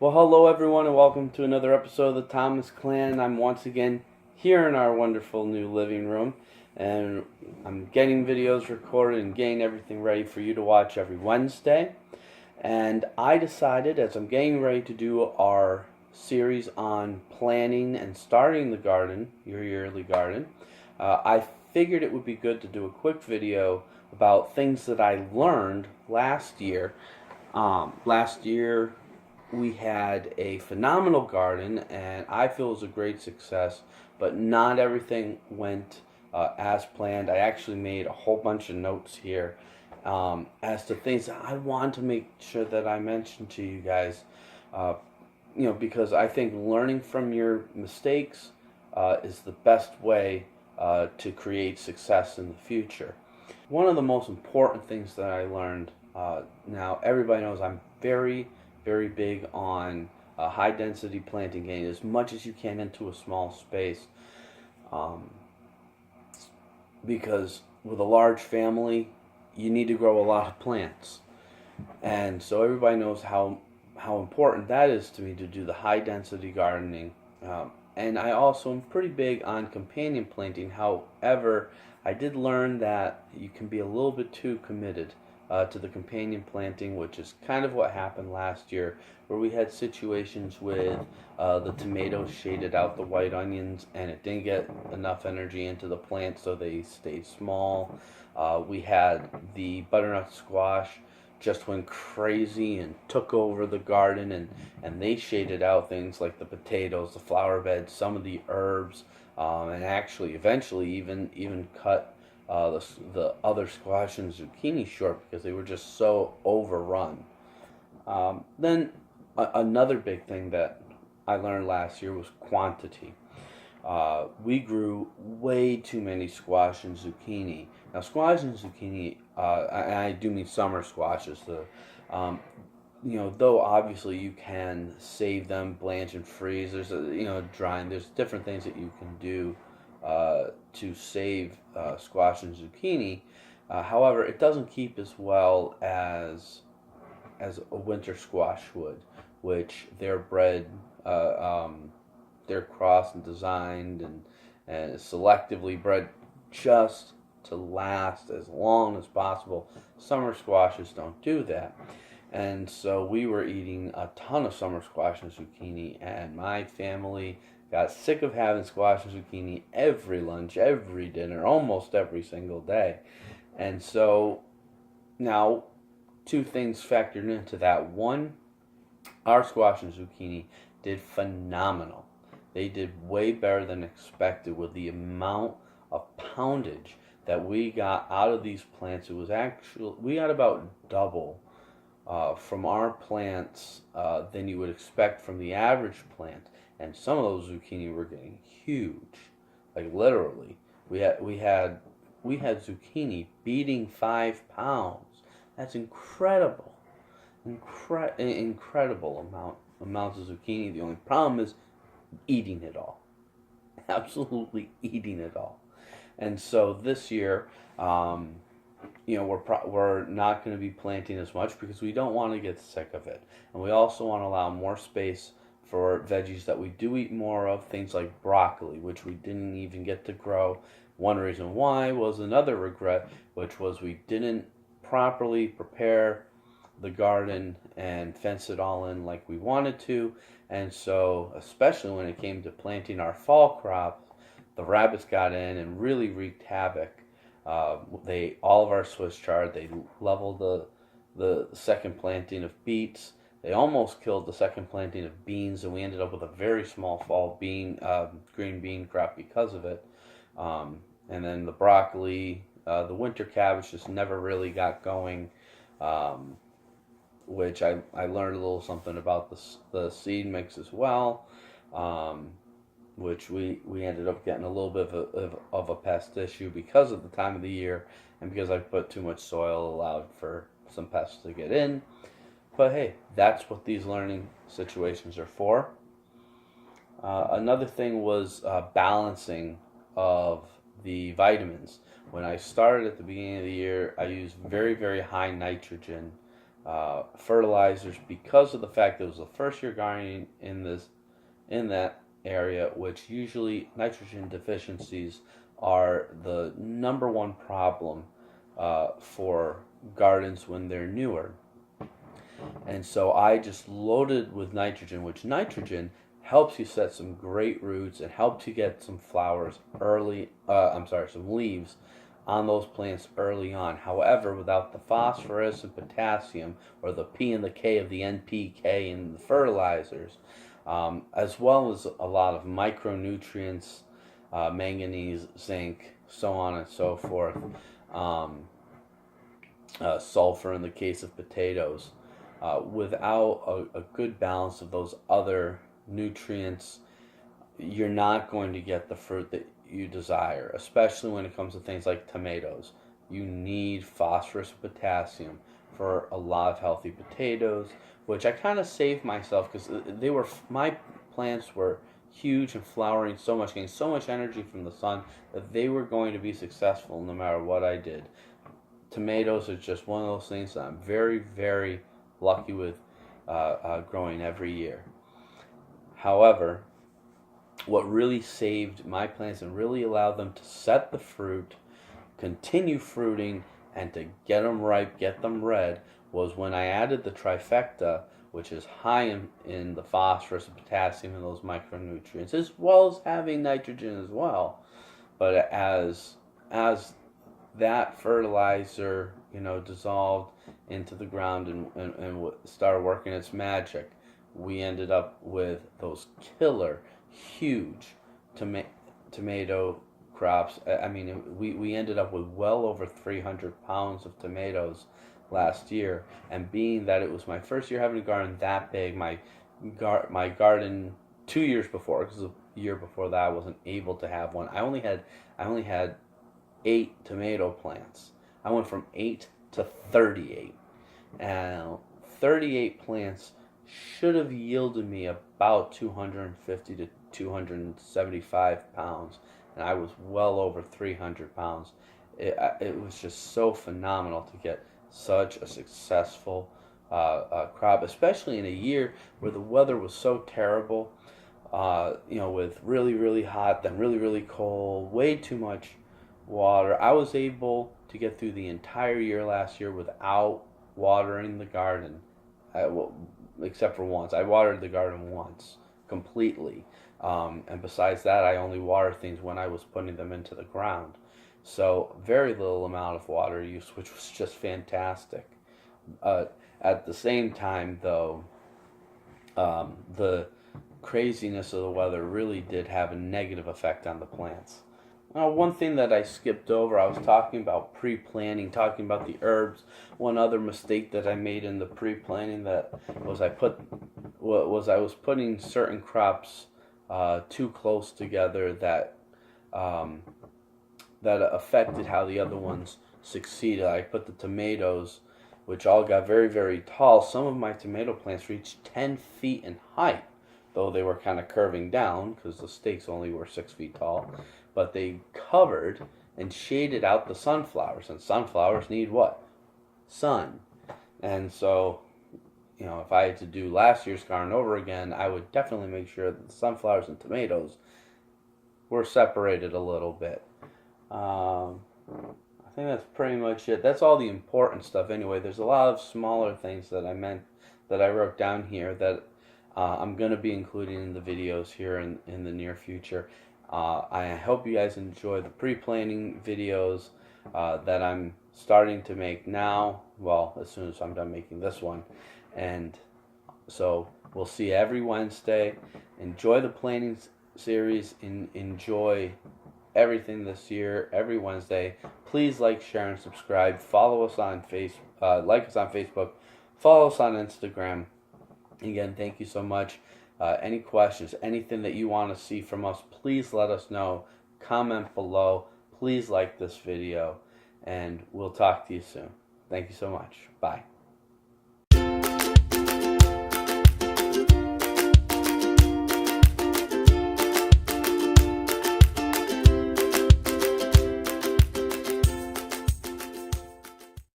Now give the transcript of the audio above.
Well, hello everyone, and welcome to another episode of the Thomas Clan. I'm once again here in our wonderful new living room, and I'm getting videos recorded and getting everything ready for you to watch every Wednesday. And I decided, as I'm getting ready to do our series on planning and starting the garden, your yearly garden, I figured it would be good to do a quick video about things that I learned last year. Last year we had a phenomenal garden, and I feel it was a great success, but not everything went as planned. I actually made a whole bunch of notes here as to things that I want to make sure that I mention to you guys, because I think learning from your mistakes is the best way to create success in the future. One of the most important things that I learned, now everybody knows I'm very big on high density planting, getting as much as you can into a small space, because with a large family you need to grow a lot of plants, and so everybody knows how important that is to me to do the high density gardening. And I also am pretty big on companion planting. However, I did learn that you can be a little bit too committed to the companion planting, which is kind of what happened last year, where we had situations with the tomatoes shaded out the white onions, and it didn't get enough energy into the plant, so they stayed small. We had the butternut squash just went crazy and took over the garden, and they shaded out things like the potatoes, the flower beds, some of the herbs, and actually eventually even cut the other squash and zucchini short because they were just so overrun. Then another big thing that I learned last year was quantity. We grew way too many squash and zucchini. Now, squash and zucchini, and I do mean summer squashes. Though obviously you can save them, blanch and freeze. There's drying. There's different things that you can do to save squash and zucchini. However, it doesn't keep as well as a winter squash would, which they're bred, they're crossed and designed and selectively bred just to last as long as possible. Summer squashes don't do that. And so we were eating a ton of summer squash and zucchini, and my family got sick of having squash and zucchini every lunch, every dinner, almost every single day. And so now two things factored into that. One, our squash and zucchini did phenomenal. They did way better than expected with the amount of poundage that we got out of these plants. It was actually, we got about double from our plants than you would expect from the average plant. And some of those zucchini were getting huge, like literally. We had zucchini beating 5 pounds. That's incredible, incredible amounts of zucchini. The only problem is eating it all, absolutely eating it all. And so this year, we're not going to be planting as much because we don't want to get sick of it, and we also want to allow more space for veggies that we do eat more of, things like broccoli, which we didn't even get to grow. One reason why was another regret, which was we didn't properly prepare the garden and fence it all in like we wanted to. And so, especially when it came to planting our fall crops, the rabbits got in and really wreaked havoc. All of our Swiss chard, they leveled the second planting of beets. They almost killed the second planting of beans, and we ended up with a very small fall green bean crop because of it. And then the broccoli, the winter cabbage just never really got going, which I learned a little something about the seed mix as well, which we ended up getting a little bit of a pest issue because of the time of the year, and because I put too much soil, allowed for some pests to get in. But hey, that's what these learning situations are for. Another thing was balancing of the vitamins. When I started at the beginning of the year, I used very high nitrogen fertilizers because of the fact that it was the first year gardening in that area, which usually nitrogen deficiencies are the number one problem for gardens when they're newer. And so I just loaded with nitrogen, which nitrogen helps you set some great roots and helps you get some flowers early, some leaves on those plants early on. However, without the phosphorus and potassium, or the P and the K of the NPK and the fertilizers, as well as a lot of micronutrients, manganese, zinc, so on and so forth, sulfur in the case of potatoes. Without a good balance of those other nutrients, you're not going to get the fruit that you desire, especially when it comes to things like tomatoes. You need phosphorus and potassium for a lot of healthy potatoes, which I kind of saved myself because my plants were huge and flowering so much, getting so much energy from the sun that they were going to be successful no matter what I did. Tomatoes are just one of those things that I'm very, very lucky with growing every year. However, what really saved my plants and really allowed them to set the fruit, continue fruiting, and to get them ripe, get them red, was when I added the trifecta, which is high in the phosphorus and potassium and those micronutrients, as well as having nitrogen as well. But as that fertilizer, dissolved into the ground and started working its magic, we ended up with those killer, huge tomato crops. I mean, we ended up with well over 300 pounds of tomatoes last year. And being that it was my first year having a garden that big, my garden 2 years before, because the year before that I wasn't able to have one. I only had 8 tomato plants. I went from 8 to 38. And 38 plants should have yielded me about 250 to 275 pounds, and I was well over 300 pounds. It was just so phenomenal to get such a successful crop, especially in a year where the weather was so terrible, with really, really hot, then really, really cold, way too much water. I was able to get through the entire year last year without watering the garden, except for once. I watered the garden once completely, and besides that, I only water things when I was putting them into the ground. So very little amount of water use, which was just fantastic. At the same time, though, the craziness of the weather really did have a negative effect on the plants. One thing that I skipped over, I was talking about pre-planting, talking about the herbs. One other mistake that I made in the pre-planting was I was putting certain crops too close together that affected how the other ones succeeded. I put the tomatoes, which all got very, very tall. Some of my tomato plants reached 10 feet in height, though they were kind of curving down because the stakes only were 6 feet tall. But they covered and shaded out the sunflowers, and sunflowers need what? Sun. And so, if I had to do last year's garden over again, I would definitely make sure that the sunflowers and tomatoes were separated a little bit. I think that's pretty much it. That's all the important stuff anyway. There's a lot of smaller things that I wrote down here that I'm going to be including in the videos here in the near future. I hope you guys enjoy the pre-planning videos that I'm starting to make now. Well, as soon as I'm done making this one. And so we'll see you every Wednesday. Enjoy the planning series. Enjoy everything this year, every Wednesday. Please like, share, and subscribe. Follow us on like us on Facebook. Follow us on Instagram. Again, thank you so much. Any questions, anything that you want to see from us, please let us know. Comment below. Please like this video, and we'll talk to you soon. Thank you so much. Bye.